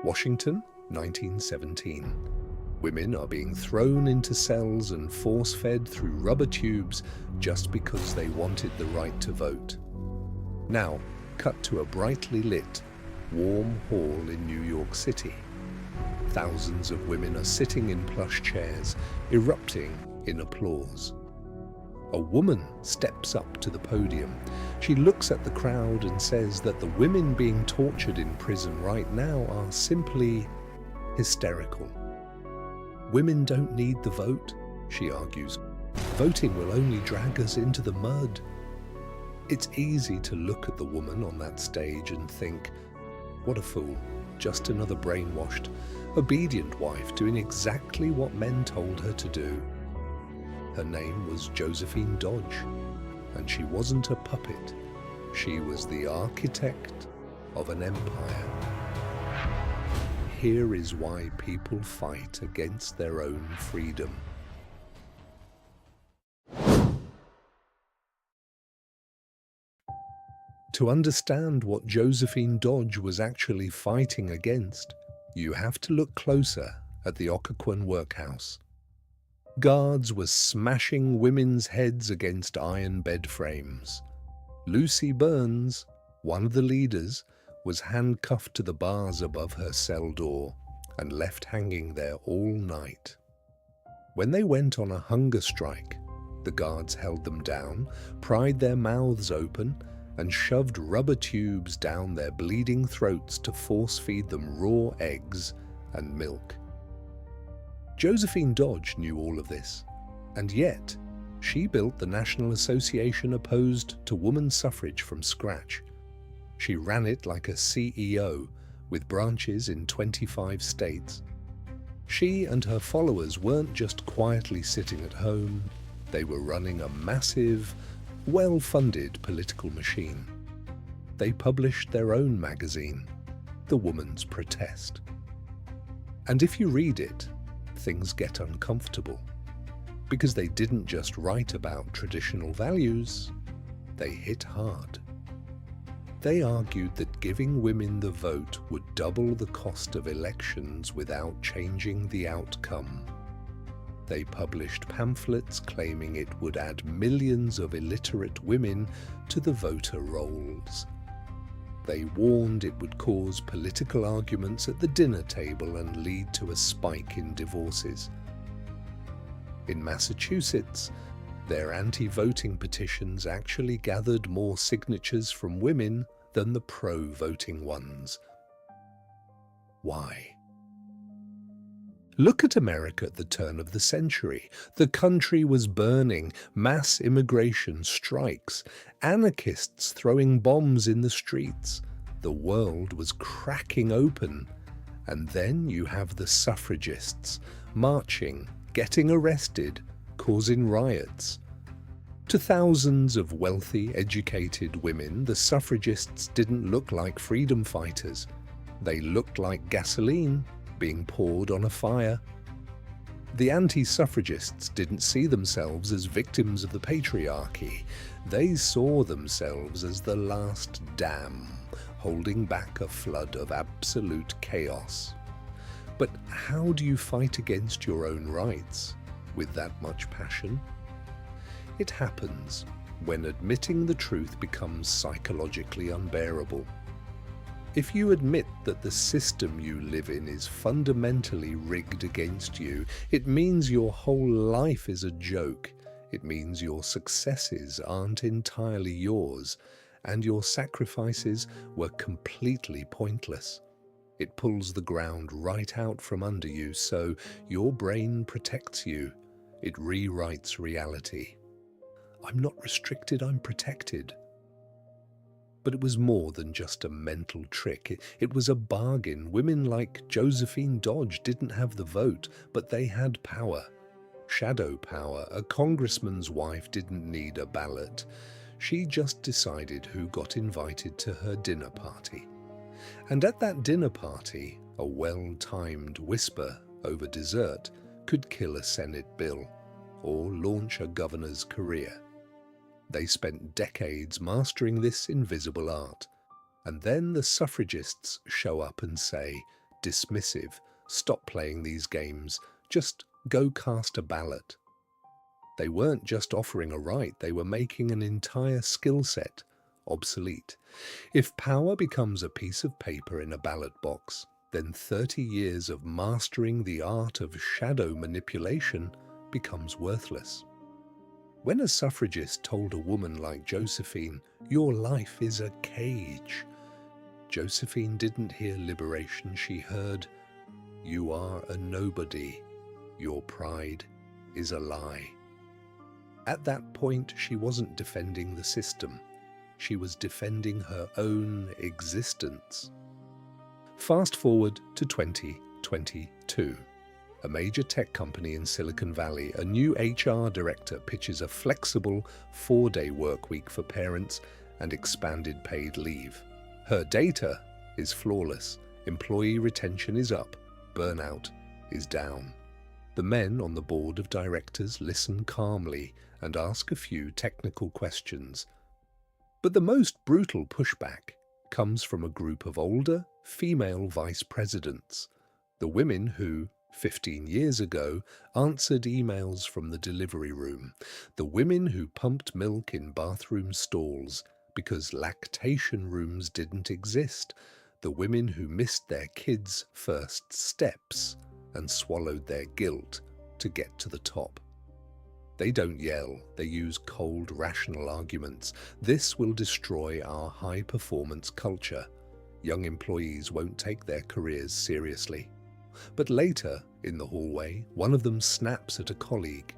Washington, 1917. Women are being thrown into cells and force-fed through rubber tubes just because they wanted the right to vote. Now, cut to a brightly lit, warm hall in New York City. Thousands of women are sitting in plush chairs, erupting in applause. A woman steps up to the podium. She looks at the crowd and says that the women being tortured in prison right now are simply hysterical. Women don't need the vote, she argues. Voting will only drag us into the mud. It's easy to look at the woman on that stage and think, what a fool, just another brainwashed, obedient wife doing exactly what men told her to do. Her name was Josephine Dodge, and she wasn't a puppet. She was the architect of an empire. Here is why people fight against their own freedom. To understand what Josephine Dodge was actually fighting against, you have to look closer at the Occoquan workhouse. Guards were smashing women's heads against iron bed frames. Lucy Burns, one of the leaders, was handcuffed to the bars above her cell door and left hanging there all night. When they went on a hunger strike, the guards held them down, pried their mouths open, and shoved rubber tubes down their bleeding throats to force-feed them raw eggs and milk. Josephine Dodge knew all of this, and yet she built the National Association opposed to women's suffrage from scratch. She ran it like a CEO, with branches in 25 states. She and her followers weren't just quietly sitting at home, they were running a massive, well-funded political machine. They published their own magazine, The Woman's Protest. And if you read it, things get uncomfortable, because they didn't just write about traditional values, they hit hard. They argued that giving women the vote would double the cost of elections without changing the outcome. They published pamphlets claiming it would add millions of illiterate women to the voter rolls. They warned it would cause political arguments at the dinner table and lead to a spike in divorces. In Massachusetts, their anti-voting petitions actually gathered more signatures from women than the pro-voting ones. Why? Look at America at the turn of the century. The country was burning, mass immigration, strikes, anarchists throwing bombs in the streets. The world was cracking open. And then you have the suffragists marching, getting arrested, causing riots. To thousands of wealthy, educated women, the suffragists didn't look like freedom fighters. They looked like gasoline being poured on a fire. The anti-suffragists didn't see themselves as victims of the patriarchy. They saw themselves as the last dam, holding back a flood of absolute chaos. But how do you fight against your own rights with that much passion? It happens when admitting the truth becomes psychologically unbearable. If you admit that the system you live in is fundamentally rigged against you, it means your whole life is a joke. It means your successes aren't entirely yours, and your sacrifices were completely pointless. It pulls the ground right out from under you, so your brain protects you. It rewrites reality. I'm not restricted, I'm protected. But it was more than just a mental trick. It was a bargain. Women like Josephine Dodge didn't have the vote, but they had power. Shadow power. A congressman's wife didn't need a ballot. She just decided who got invited to her dinner party. And at that dinner party, a well-timed whisper over dessert could kill a Senate bill or launch a governor's career. They spent decades mastering this invisible art. And then the suffragists show up and say, dismissive. Stop playing these games. Just go cast a ballot. They weren't just offering a right, they were making an entire skill set obsolete. If power becomes a piece of paper in a ballot box, then 30 years of mastering the art of shadow manipulation becomes worthless. When a suffragist told a woman like Josephine, "Your life is a cage," Josephine didn't hear liberation, she heard, "You are a nobody. Your pride is a lie." At that point, she wasn't defending the system. She was defending her own existence. Fast forward to 2022. A major tech company in Silicon Valley, a new HR director pitches a flexible 4-day work week for parents and expanded paid leave. Her data is flawless. Employee retention is up. Burnout is down. The men on the board of directors listen calmly and ask a few technical questions. But the most brutal pushback comes from a group of older, female vice presidents, the women who, 15 years ago, answered emails from the delivery room, the women who pumped milk in bathroom stalls because lactation rooms didn't exist, the women who missed their kids' first steps and swallowed their guilt to get to the top. They don't yell, they use cold, rational arguments. This will destroy our high-performance culture. Young employees won't take their careers seriously. But later, in the hallway, one of them snaps at a colleague.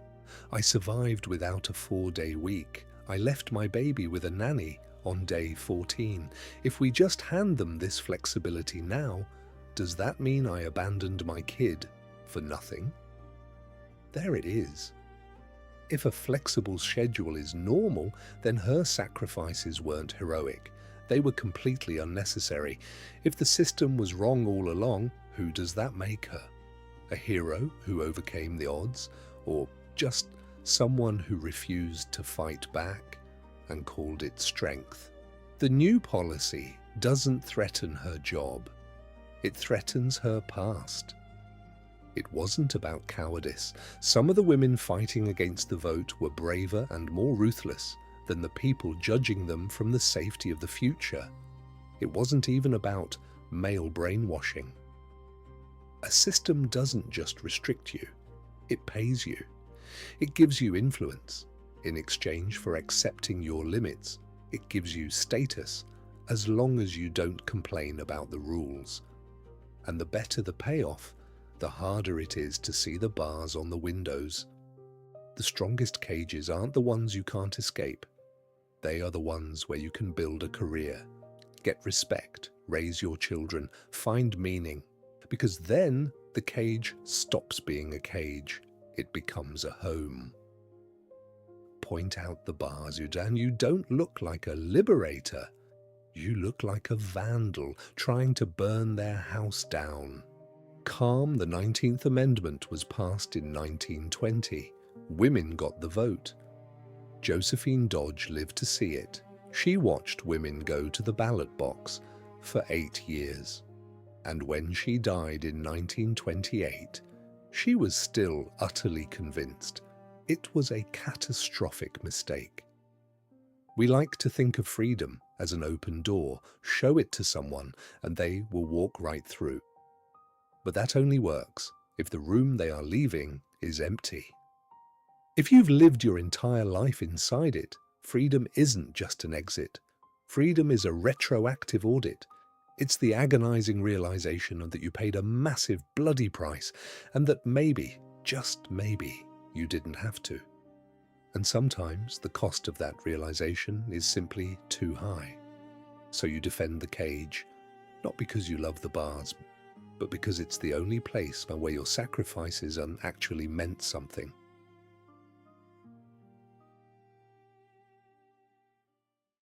"I survived without a 4-day week. I left my baby with a nanny on day 14. If we just hand them this flexibility now, does that mean I abandoned my kid for nothing?" There it is. If a flexible schedule is normal, then her sacrifices weren't heroic. They were completely unnecessary. If the system was wrong all along, who does that make her? A hero who overcame the odds, or just someone who refused to fight back and called it strength? The new policy doesn't threaten her job. It threatens her past. It wasn't about cowardice. Some of the women fighting against the vote were braver and more ruthless than the people judging them from the safety of the future. It wasn't even about male brainwashing. A system doesn't just restrict you, it pays you. It gives you influence. In exchange for accepting your limits, it gives you status as long as you don't complain about the rules. And the better the payoff, the harder it is to see the bars on the windows. The strongest cages aren't the ones you can't escape. They are the ones where you can build a career, get respect, raise your children, find meaning. Because then the cage stops being a cage. It becomes a home. Point out the bars, and you don't look like a liberator. You look like a vandal trying to burn their house down. Calm, the 19th Amendment was passed in 1920. Women got the vote. Josephine Dodge lived to see it. She watched women go to the ballot box for 8 years. And when she died in 1928, she was still utterly convinced it was a catastrophic mistake. We like to think of freedom as an open door. Show it to someone and they will walk right through. But that only works if the room they are leaving is empty. If you've lived your entire life inside it, freedom isn't just an exit. Freedom is a retroactive audit. It's the agonizing realization that you paid a massive bloody price and that maybe, just maybe, you didn't have to. And sometimes the cost of that realization is simply too high. So you defend the cage, not because you love the bars, but because it's the only place where your sacrifices actually meant something.